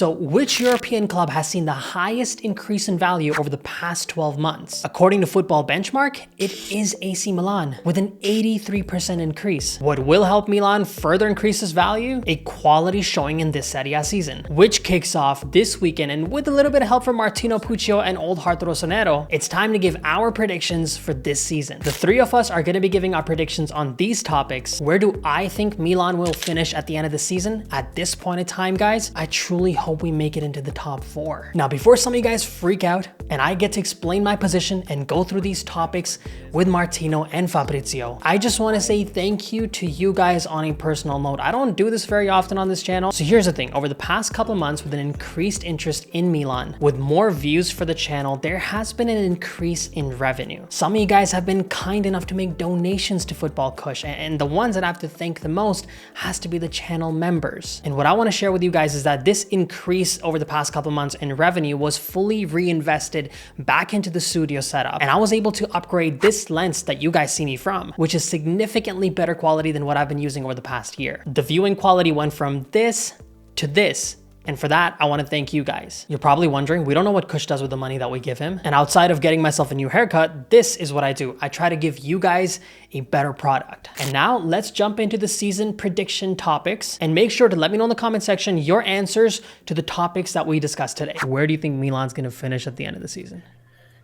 So which European club has seen the highest increase in value over the past 12 months? According to Football Benchmark, it is AC Milan with an 83% increase. What will help Milan further increase this value? A quality showing in this Serie A season, which kicks off this weekend, and with a little bit of help from Martino Puccio and Old Heart Rossonero, it's time to give our predictions for this season. The three of us are going to be giving our predictions on these topics. Where do I think Milan will finish at the end of the season? At this point in time, guys, I truly hope we make it into the top 4. Now, before some of you guys freak out and I get to explain my position and go through these topics with Martino and Fabrizio, I just want to say thank you to you guys on a personal note. I don't do this very often on this channel. So here's the thing, over the past couple of months, with an increased interest in Milan, with more views for the channel, there has been an increase in revenue. Some of you guys have been kind enough to make donations to Football Kush, and the ones that I have to thank the most has to be the channel members. And what I want to share with you guys is that this increase over the past couple of months in revenue was fully reinvested back into the studio setup, and I was able to upgrade this lens that you guys see me from, which is significantly better quality than what I've been using over the past year. The viewing quality went from this to this, and for that, I want to thank you guys. You're probably wondering, we don't know what Kush does with the money that we give him. And outside of getting myself a new haircut, this is what I do. I try to give you guys a better product. And now let's jump into the season prediction topics, and make sure to let me know in the comment section your answers to the topics that we discussed today. Where do you think Milan's going to finish at the end of the season?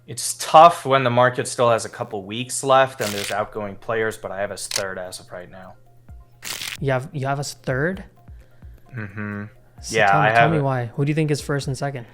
It's tough when the market still has a couple weeks left and there's outgoing players, but I have us third as of right now. You have us third? Mm-hmm. So Yeah, tell me why. Who do you think is first and second?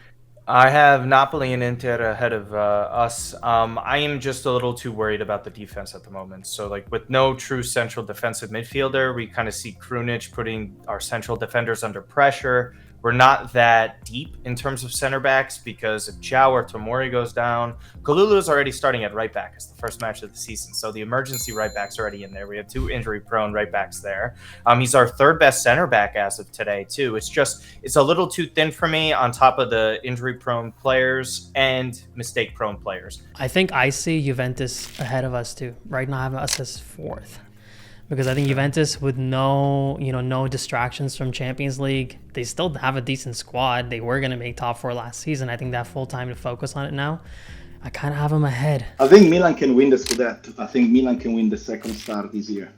I have Napoli and Inter ahead of us. I am just a little too worried about the defense at the moment. So, like, with no true central defensive midfielder, we kind of see Krunic putting our central defenders under pressure. We're not that deep in terms of center backs because if João or Tomori goes down, Kalulu is already starting at right back. It's the first match of the season. So the emergency right back's already in there. We have 2 injury-prone right backs there. He's our 3rd best center back as of today, too. It's a little too thin for me on top of the injury-prone players and mistake-prone players. I think I see Juventus ahead of us, too. Right now, I have us as 4th. Because I think Juventus, with no distractions from Champions League, they still have a decent squad. They were going to make top 4 last season. I think they have full time to focus on it now. I kind of have them ahead. I think Milan can win the Scudetto. I think Milan can win the second star this year.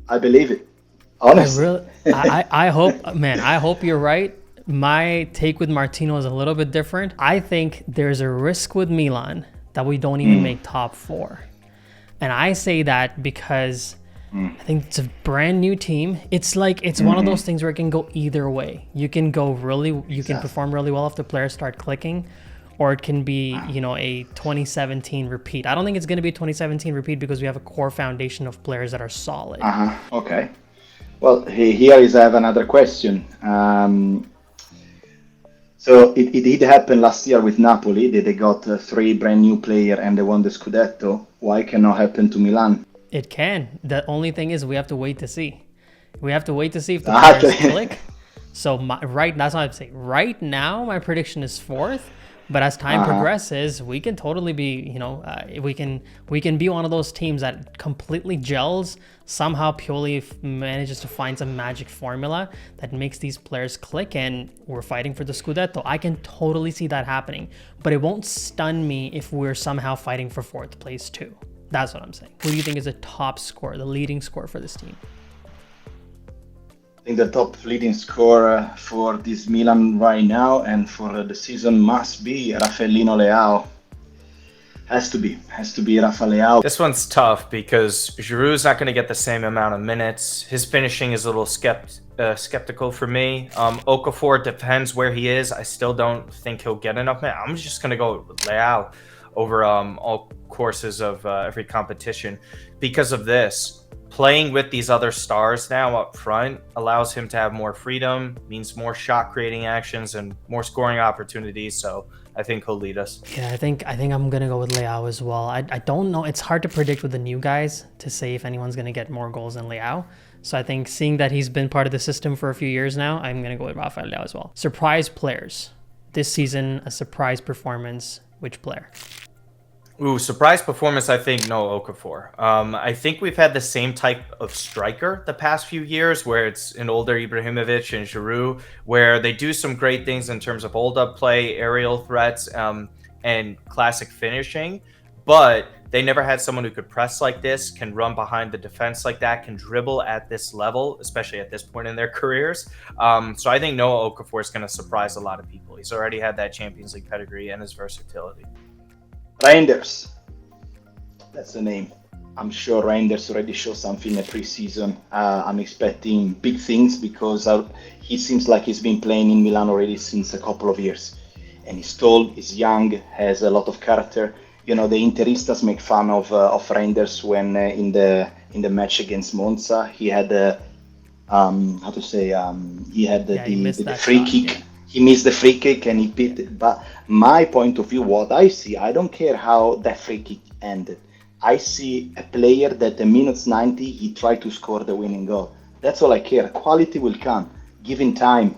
I believe it. Honestly. I hope, man, I hope you're right. My take with Martino is a little bit different. I think there's a risk with Milan that we don't even make top 4. And I say that because I think it's a brand new team. It's like, it's one of those things where it can go either way. You can perform really well if the players start clicking, or it can be, a 2017 repeat. I don't think it's going to be a 2017 repeat because we have a core foundation of players that are solid. Okay. Well, here is I have another question. So it did happen last year with Napoli. They got 3 brand new players and they won the Scudetto. Why cannot happen to Milan? It can. The only thing is we have to wait to see. We have to wait to see if the players click. So that's what I'd say. Right now, my prediction is 4th. But as time progresses, we can totally be, we can be one of those teams that completely gels. Somehow Pioli manages to find some magic formula that makes these players click, and we're fighting for the Scudetto. I can totally see that happening, but it won't stun me if we're somehow fighting for 4th place too. That's what I'm saying. Who do you think is the top scorer, the leading scorer for this team? I think the top leading scorer for this Milan right now and for the season must be Raffaellino Leao. Has to be Rafa Leao. This one's tough because Giroud's not going to get the same amount of minutes. His finishing is a little skeptical for me. Okafor depends where he is. I still don't think he'll get enough minutes. I'm just going to go with Leao over all courses of every competition because of this. Playing with these other stars now up front allows him to have more freedom, means more shot creating actions and more scoring opportunities. So I think he'll lead us. Yeah, I think I'm gonna go with Leao as well. I don't know. It's hard to predict with the new guys to say if anyone's gonna get more goals than Leao. So I think seeing that he's been part of the system for a few years now, I'm gonna go with Rafael Leao as well. Surprise players this season, a surprise performance. Which player? Ooh, surprise performance, I think, no Okafor. I think we've had the same type of striker the past few years where it's an older Ibrahimovic and Giroud, where they do some great things in terms of hold-up play, aerial threats, and classic finishing, but they never had someone who could press like this, can run behind the defense like that, can dribble at this level, especially at this point in their careers. So I think Noah Okafor is going to surprise a lot of people. He's already had that Champions League pedigree and his versatility. Reinders, that's the name. I'm sure Reinders already showed something in pre-season. I'm expecting big things because he seems like he's been playing in Milan already since a couple of years. And he's tall, he's young, has a lot of character. You know, the Interistas make fun of Reinders when in the match against Monza, he had the free kick. Yeah. He missed the free kick and he beat it. But my point of view, what I see, I don't care how that free kick ended. I see a player that at minutes 90, he tried to score the winning goal. That's all I care. Quality will come, given time.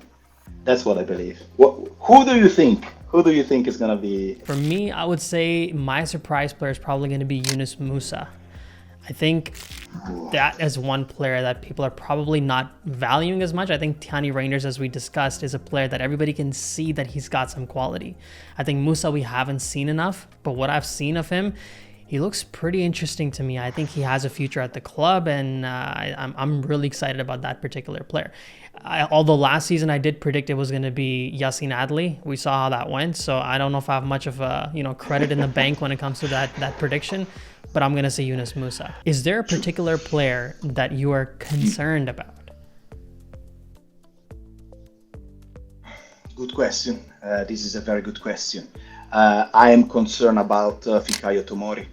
That's what I believe. Who do you think? Who do you think is going to be? For me, I would say my surprise player is probably going to be Yunus Musa. I think that is one player that people are probably not valuing as much. I think Tiani Reinders, as we discussed, is a player that everybody can see that he's got some quality. I think Musa we haven't seen enough, but what I've seen of him, he looks pretty interesting to me. I think he has a future at the club, and I'm really excited about that particular player. Although last season I did predict it was going to be Yassin Adli. We saw how that went, so I don't know if I have much of a credit in the bank when it comes to that prediction. But I'm going to say Yunus Musa. Is there a particular player that you are concerned about? Good question. This is a very good question. I am concerned about Fikayo Tomori.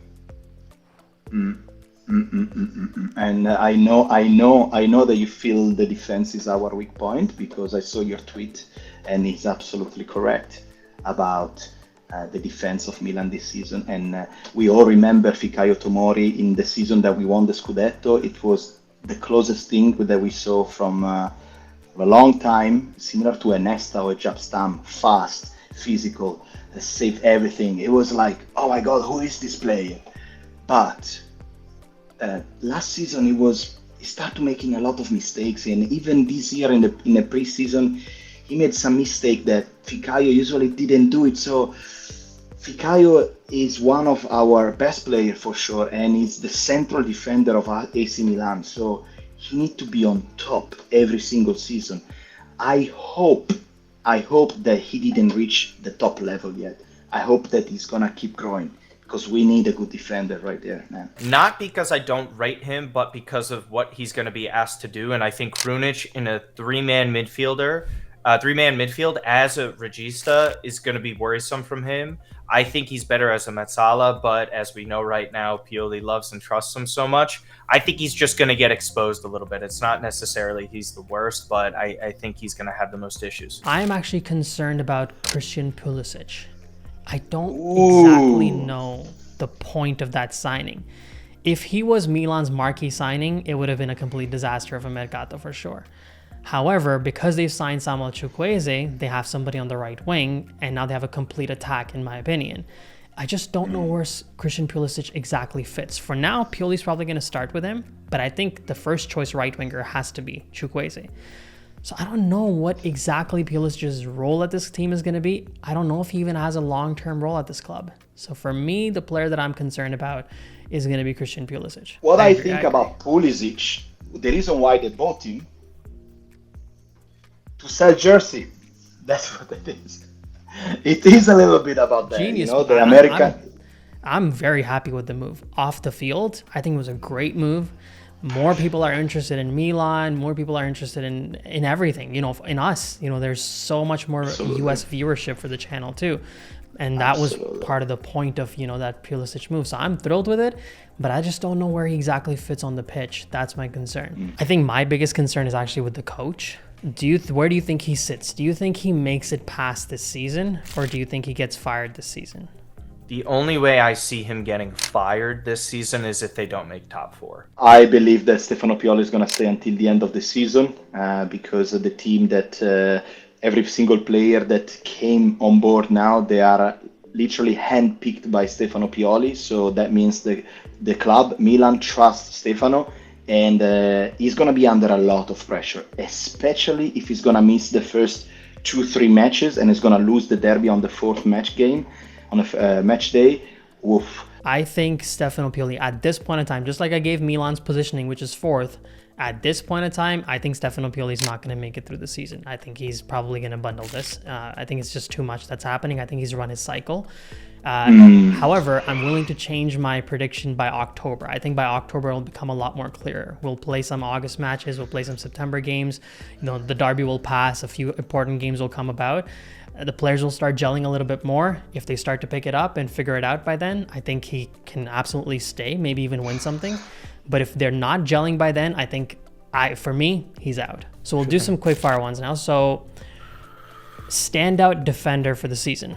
And I know that you feel the defense is our weak point because I saw your tweet and it's absolutely correct about the defense of Milan this season, and we all remember Fikayo Tomori in the season that we won the Scudetto. It was the closest thing that we saw from a long time, similar to a Nesta or a Jabstam, fast, physical, saved everything. It was like, oh my God, who is this player? But last season he started making a lot of mistakes, and even this year in the preseason, he made some mistake that Fikayo usually didn't do it. So Fikayo is one of our best players for sure, and he's the central defender of AC Milan. So he needs to be on top every single season. I hope that he didn't reach the top level yet. I hope that he's gonna keep growing because we need a good defender right there, man. Not because I don't rate him, but because of what he's going to be asked to do. And I think Krunic in a three-man midfield as a regista is going to be worrisome from him. I think he's better as a mezzala, but as we know right now, Pioli loves and trusts him so much. I think he's just going to get exposed a little bit. It's not necessarily he's the worst, but I think he's going to have the most issues. I'm actually concerned about Christian Pulisic. I don't exactly know the point of that signing. If he was Milan's marquee signing, it would have been a complete disaster of a mercato for sure. However, because they've signed Samuel Chukwueze, they have somebody on the right wing, and now they have a complete attack, in my opinion. I just don't know where Christian Pulisic exactly fits. For now, Pioli's probably going to start with him, but I think the first choice right winger has to be Chukwueze. So I don't know what exactly Pulisic's role at this team is going to be. I don't know if he even has a long-term role at this club. So for me, the player that I'm concerned about is going to be Christian Pulisic. What I think about Pulisic, the reason why they bought him, to sell jersey. That's what it is. It is a little bit about that. Genius. The American. I'm very happy with the move. Off the field, I think it was a great move. More people are interested in Milan. More people are interested in everything. In us. There's so much more US viewership for the channel too. And that was part of the point of, that Pulisic move. So I'm thrilled with it, but I just don't know where he exactly fits on the pitch. That's my concern. I think my biggest concern is actually with the coach. Where do you think he sits? Do you think he makes it past this season, or do you think he gets fired this season? The only way I see him getting fired this season is if they don't make top four. I believe that Stefano Pioli is going to stay until the end of the season because of the team that every single player that came on board now, they are literally handpicked by Stefano Pioli. So that means the club, Milan, trusts Stefano, and he's going to be under a lot of pressure, especially if he's going to miss the first 2-3 matches and is going to lose the derby on the fourth match game, on a match day. Oof. I think Stefano Pioli, at this point in time, just like I gave Milan's positioning, which is fourth, at this point in time, I think Stefano Pioli is not going to make it through the season. I think he's probably going to bundle this. I think it's just too much that's happening. I think he's run his cycle. However, I'm willing to change my prediction by October. I think by October it'll become a lot more clear. We'll play some August matches. We'll play some September games. The derby will pass. A few important games will come about. The players will start gelling a little bit more. If they start to pick it up and figure it out by then, I think he can absolutely stay, maybe even win something. But if they're not gelling by then, I think, for me, he's out. So we'll do some quick fire ones now. So, standout defender for the season.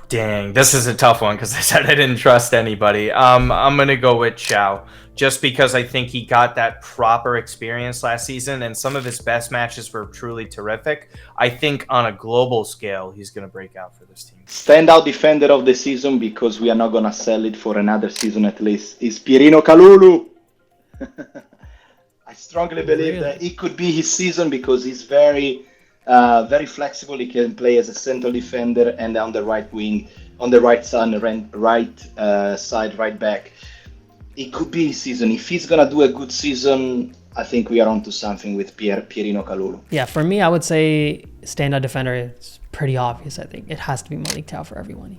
Dang, this is a tough one because I said I didn't trust anybody. I'm going to go with Chow, just because I think he got that proper experience last season and some of his best matches were truly terrific. I think on a global scale, he's going to break out for this team. Standout defender of the season, because we are not going to sell it for another season at least, is Pierino Kalulu. I strongly believe that it could be his season because he's very flexible. He can play as a central defender and on the right wing, on the right side, right back. It could be his season. If he's gonna do a good season, I think we are onto something with Pierino Kalulu. Yeah, for me, I would say standout defender is pretty obvious. I think it has to be Malik Tau for everybody.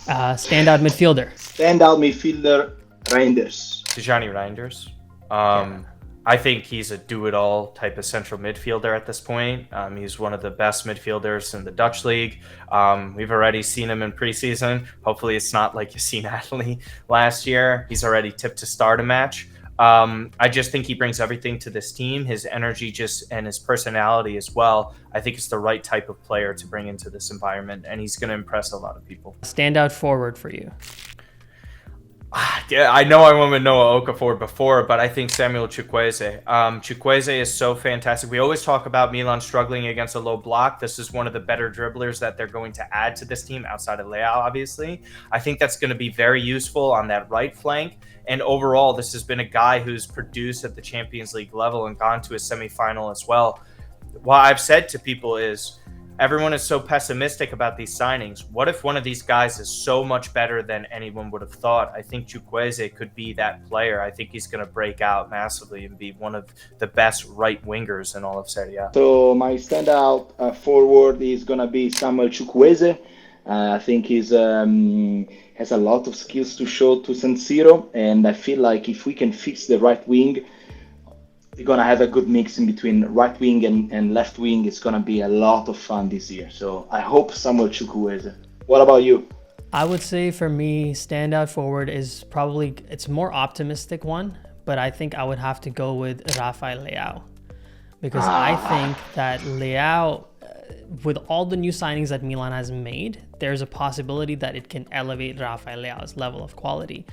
Standout midfielder. Standout midfielder, Reinders. Tijani Reinders. I think he's a do-it-all type of central midfielder at this point. He's one of the best midfielders in the Dutch league. We've already seen him in preseason. Hopefully it's not like you seen Adley last year. He's already tipped to start a match. I just think he brings everything to this team. His energy and his personality as well. I think it's the right type of player to bring into this environment, and he's going to impress a lot of people. Standout forward for you. Yeah, I know I went with Noah Okafor before, but I think Samuel Chukwueze. Chukwueze is so fantastic. We always talk about Milan struggling against a low block. This is one of the better dribblers that they're going to add to this team outside of Leao, obviously. I think that's going to be very useful on that right flank. And overall, this has been a guy who's produced at the Champions League level and gone to a semifinal as well. What I've said to people is, everyone is so pessimistic about these signings. What if one of these guys is so much better than anyone would have thought? I think Chukwueze could be that player. I think he's going to break out massively and be one of the best right wingers in all of Serie A. So my standout forward is going to be Samuel Chukwueze. I think he's has a lot of skills to show to San Siro, and I feel like if we can fix the right wing, we're going to have a good mix in between right wing and left wing. It's going to be a lot of fun this year. So I hope Samuel Chukwueze. What about you? I would say for me, standout forward is probably, it's a more optimistic one, but I think I would have to go with Rafael Leao. Because I think that Leao, with all the new signings that Milan has made, there's a possibility that it can elevate Rafael Leao's level of quality.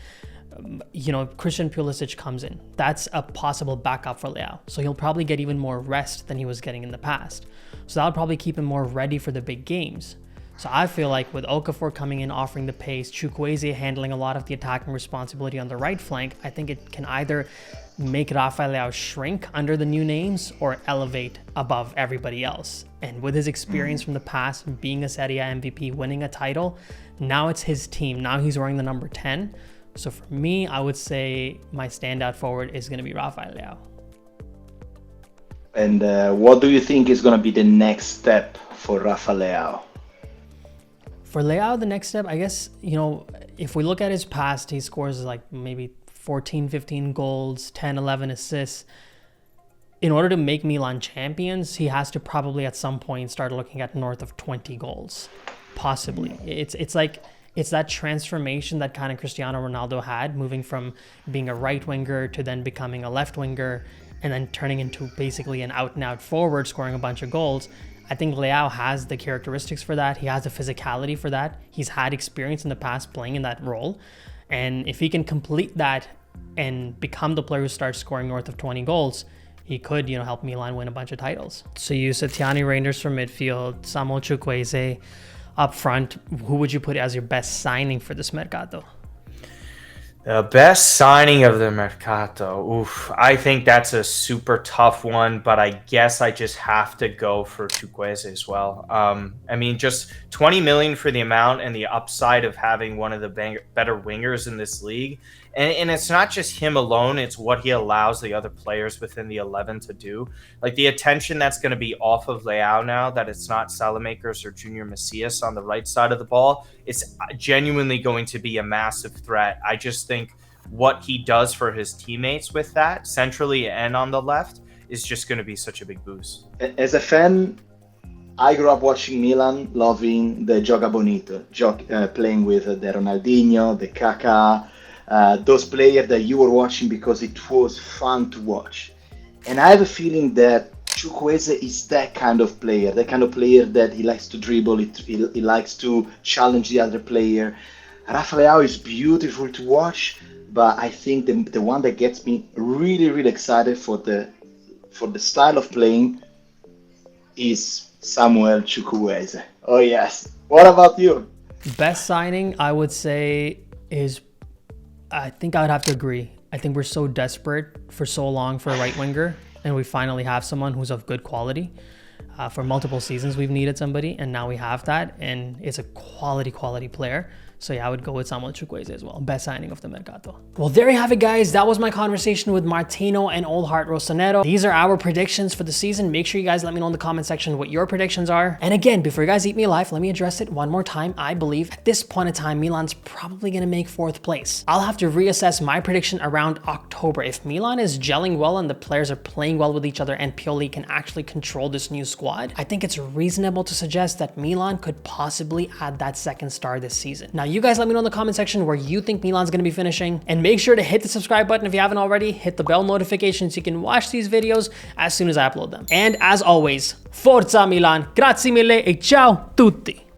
Christian Pulisic comes in. That's a possible backup for Leao. So he'll probably get even more rest than he was getting in the past. So that'll probably keep him more ready for the big games. So I feel like with Okafor coming in, offering the pace, Chukwueze handling a lot of the attacking responsibility on the right flank, I think it can either make Rafael Leao shrink under the new names or elevate above everybody else. And with his experience from the past, being a Serie A MVP, winning a title, now it's his team. Now he's wearing the number 10. So for me, I would say my standout forward is going to be Rafael Leao. And what do you think is going to be the next step for Rafael Leao? For Leao, the next step, I guess, if we look at his past, he scores like maybe 14, 15 goals, 10, 11 assists. In order to make Milan champions, he has to probably at some point start looking at north of 20 goals, possibly. It's that transformation that kind of Cristiano Ronaldo had, moving from being a right winger to then becoming a left winger and then turning into basically an out-and-out forward, scoring a bunch of goals. I think Leao has the characteristics for that. He has the physicality for that. He's had experience in the past playing in that role. And if he can complete that and become the player who starts scoring north of 20 goals, he could, help Milan win a bunch of titles. So you said Tijani Reinders for midfield, Samuel Chukwueze. up front, who would you put as your best signing for this mercato? The best signing of the Mercato. Oof, I think that's a super tough one, but I guess I just have to go for Chukwueze as well. I mean, just 20 million for the amount and the upside of having one of the better wingers in this league. And it's not just him alone, it's what he allows the other players within the 11 to do. Like the attention that's going to be off of Leao now, that it's not Salamakers or Junior Macias on the right side of the ball, it's genuinely going to be a massive threat. I just think what he does for his teammates with that, centrally and on the left, is just going to be such a big boost. As a fan, I grew up watching Milan, loving the Joga Bonito, playing with the Ronaldinho, the Kaká, those players that you were watching because it was fun to watch. And I have a feeling that Chukwueze is that kind of player that he likes to dribble, he likes to challenge the other player. Rafa Leao is beautiful to watch, but I think the one that gets me really, really excited for the style of playing is Samuel Chukwueze. Oh yes. What about you? Best signing, I would say, is, I think I would have to agree. I think we're so desperate for so long for a right winger, and we finally have someone who's of good quality. For multiple seasons, we've needed somebody, and now we have that, and it's a quality player. So yeah, I would go with Samuel Chukwueze as well. Best signing of the Mercato. Well, there you have it, guys. That was my conversation with Martino and Old Heart Rossonero. These are our predictions for the season. Make sure you guys let me know in the comment section what your predictions are. And again, before you guys eat me alive, let me address it one more time. I believe at this point in time, Milan's probably going to make 4th place. I'll have to reassess my prediction around October. If Milan is gelling well and the players are playing well with each other and Pioli can actually control this new squad, I think it's reasonable to suggest that Milan could possibly add that 2nd star this season. Now, you guys let me know in the comment section where you think Milan's going to be finishing, and make sure to hit the subscribe button if you haven't already. Hit the bell notification so you can watch these videos as soon as I upload them. And as always, Forza Milan, grazie mille e ciao tutti!